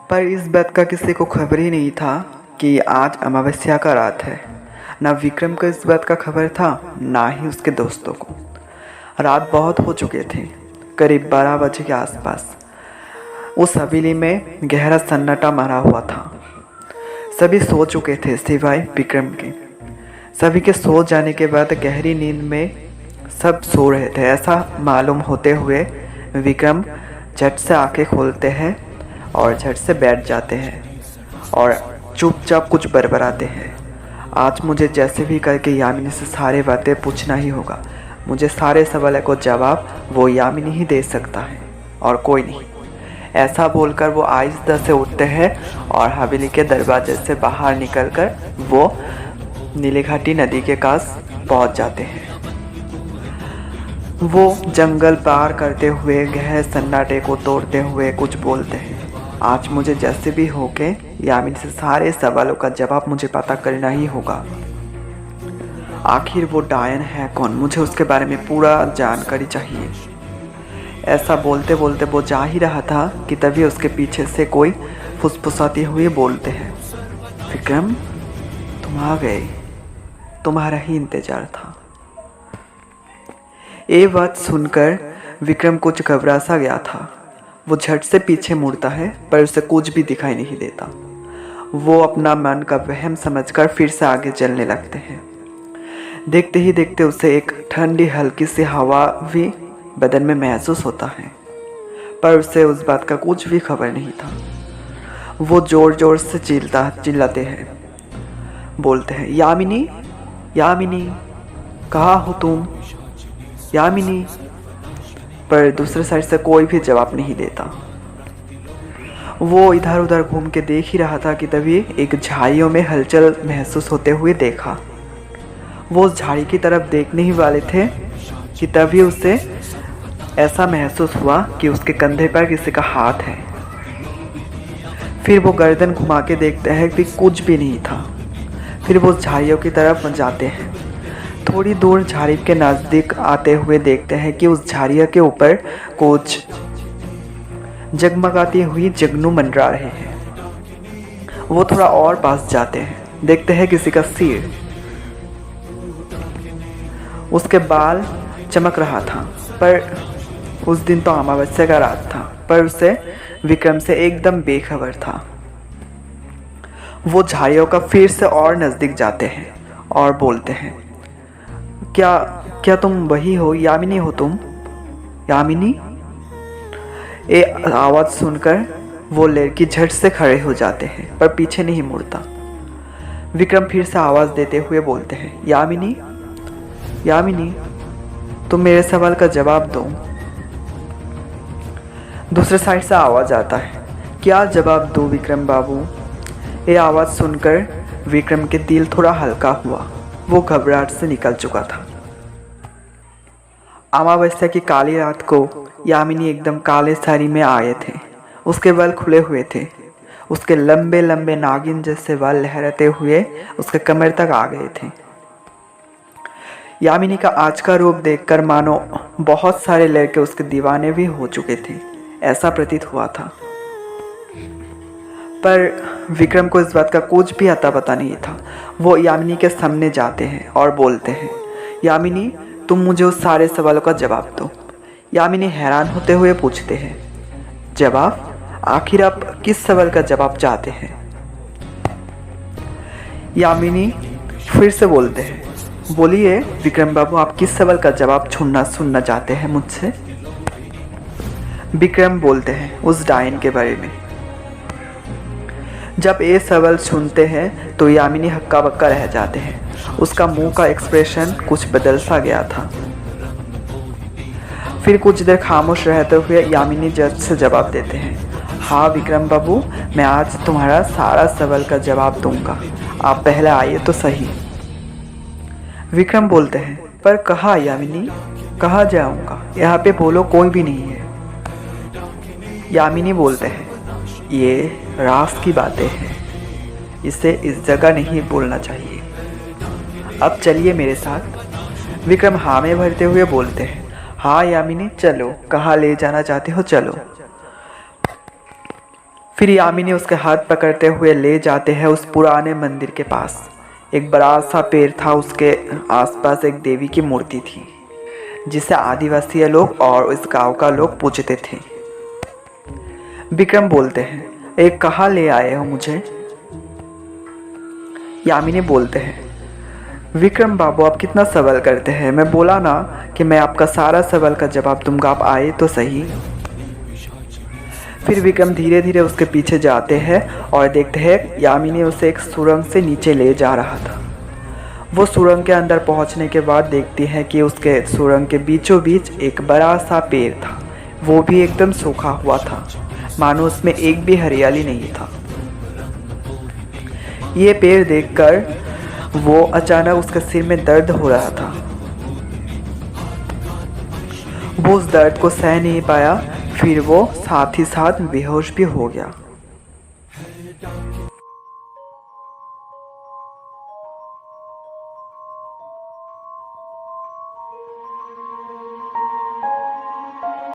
पर इस बात का किसी को खबर ही नहीं था कि आज अमावस्या का रात है। ना विक्रम को इस बात का खबर था, ना ही उसके दोस्तों को। रात बहुत हो चुके थे, करीब 12 बजे के आसपास। उस हवेली में गहरा सन्नाटा मारा हुआ था। सभी सो चुके थे सिवाय विक्रम के। सभी के सो जाने के बाद गहरी नींद में सब सो रहे थे ऐसा मालूम होते हुए विक्रम झट से आंखें खोलते हैं और झट से बैठ जाते हैं और चुपचाप कुछ बड़बड़ाते हैं। आज मुझे जैसे भी करके यामिनी से सारी बातें पूछना ही होगा। मुझे सारे सवालों को जवाब वो यामिनी ही दे सकता है और कोई नहीं। ऐसा बोलकर वो आहिस्ता से उठते हैं और हवेली के दरवाजे से बाहर निकलकर वो नीलेघाटी नदी के पास पहुंच जाते हैं। वो जंगल पार करते हुए गहरे सन्नाटे को तोड़ते हुए कुछ बोलते हैं। आज मुझे जैसे भी होके यामिनी से सारे सवालों का जवाब मुझे पता करना ही होगा। आखिर वो डायन है कौन, मुझे उसके बारे में पूरा जानकारी चाहिए। ऐसा बोलते बोलते वो जा ही रहा था कि तभी उसके पीछे से कोई फुसफुसाते हुए बोलते हैं, विक्रम तुम आ गए, तुम्हारा ही इंतजार था। ये बात सुनकर विक्रम कुछ घबरा सा गया था। वो झट से पीछे मुड़ता है पर उसे कुछ भी दिखाई नहीं देता। वो अपना मन का वहम समझकर फिर से आगे चलने लगते हैं। देखते ही देखते उसे एक ठंडी हल्की सी हवा भी बदन में महसूस होता है, पर उसे उस बात का कुछ भी खबर नहीं था। वो जोर जोर से चिल्लाते हैं, बोलते हैं, यामिनी यामिनी कहाँ हो तुम, यामिनी। पर दूसरे साइड से कोई भी जवाब नहीं देता। वो इधर उधर घूम के देख ही रहा था कि तभी एक झाड़ियों में हलचल महसूस होते हुए देखा। वो उस झाड़ी की तरफ देखने ही वाले थे कि तभी उसे ऐसा महसूस हुआ कि उसके कंधे पर किसी का हाथ है। फिर वो गर्दन घुमा के देखते हैं कि कुछ भी नहीं था। फिर वो झाड़ियों की तरफ जाते हैं। थोड़ी दूर झाड़ी के नज़दीक आते हुए देखते हैं कि उस झाड़ियों के ऊपर कुछ जगमगाती हुई जगनू मंडरा रहे हैं। वो थोड़ा और पास जाते हैं, देखते हैं किसी का सिर, उसके बाल चमक रहा था। पर उस दिन तो अमावस्या का रात था, पर उसे विक्रम से एकदम बेखबर था। वो झाड़ियों का फिर से और नज़दीक जाते हैं और बोलते हैं, क्या तुम वही हो, यामिनी हो तुम, यामिनी। ये आवाज़ सुनकर वो लड़की झट से खड़े हो जाते हैं पर पीछे नहीं मुड़ता। विक्रम फिर से आवाज़ देते हुए बोलते हैं, यामिनी यामिनी तुम मेरे सवाल का जवाब दो। दूसरे साइड से आवाज़ आता है, क्या जवाब दूँ विक्रम बाबू। ये आवाज़ सुनकर विक्रम के दिल थोड़ा हल्का हुआ। वो घबराहट से निकल चुका था। अमावस्या की काली रात को यामिनी एकदम काले साड़ी में आए थे। उसके बाल खुले हुए थे। उसके लंबे लंबे नागिन जैसे बाल लहराते हुए उसके कमर तक आ गए थे। यामिनी का आज का रूप देखकर मानो बहुत सारे लड़के उसके दीवाने भी हो चुके थे, ऐसा प्रतीत हुआ था। पर विक्रम को इस बात का कुछ भी अता पता नहीं था। वो यामिनी के सामने जाते हैं और बोलते हैं, यामिनी तुम मुझे उस सारे सवालों का जवाब दो। यामिनी हैरान होते हुए पूछते हैं, जवाब? आखिर आप किस सवाल का जवाब चाहते हैं? यामिनी फिर से बोलते हैं, बोलिए विक्रम बाबू, आप किस सवाल का जवाब सुनना चाहते हैं मुझसे? विक्रम बोलते हैं, उस डायन के बारे में। जब ये सवाल सुनते हैं तो यामिनी हक्का बक्का रह जाते हैं। उसका मुंह का एक्सप्रेशन कुछ बदल सा गया था। फिर कुछ देर खामोश रहते हुए यामिनी जज से जवाब देते हैं, हाँ विक्रम बाबू, मैं आज तुम्हारा सारा सवाल का जवाब दूंगा। आप पहले आइए तो सही। विक्रम बोलते हैं, पर कहाँ यामिनी, कहाँ जाऊंगा? यहाँ पे बोलो कोई भी नहीं है। यामिनी बोलते हैं, ये राज की बातें हैं, इसे इस जगह नहीं बोलना चाहिए। अब चलिए मेरे साथ। विक्रम हाँ में भरते हुए बोलते हैं, हाँ यामिनी चलो, कहाँ ले जाना चाहते हो चलो। फिर यामिनी उसके हाथ पकड़ते हुए ले जाते हैं उस पुराने मंदिर के पास। एक बड़ा सा पेड़ था, उसके आसपास एक देवी की मूर्ति थी जिसे आदिवासी लोग और इस गांव का लोग पूजते थे। विक्रम बोलते हैं, एक कहाँ ले आए हो मुझे? यामिनी बोलते हैं, विक्रम बाबू आप कितना सवाल करते हैं, मैं बोला ना कि मैं आपका सारा सवाल का जवाब दूंगा, आप आए तो सही। फिर विक्रम धीरे धीरे उसके पीछे जाते हैं और देखते हैं यामिनी उसे एक सुरंग से नीचे ले जा रहा था। वो सुरंग के अंदर पहुंचने के बाद देखती है कि उसके सुरंग के बीचों बीच एक बड़ा सा पेड़ था, वो भी एकदम सूखा हुआ था, मानो उसमें एक भी हरियाली नहीं था। ये पेड़ देखकर वो अचानक उसके सिर में दर्द हो रहा था। वो उस दर्द को सह नहीं पाया, फिर वो साथ ही साथ बेहोश भी हो गया।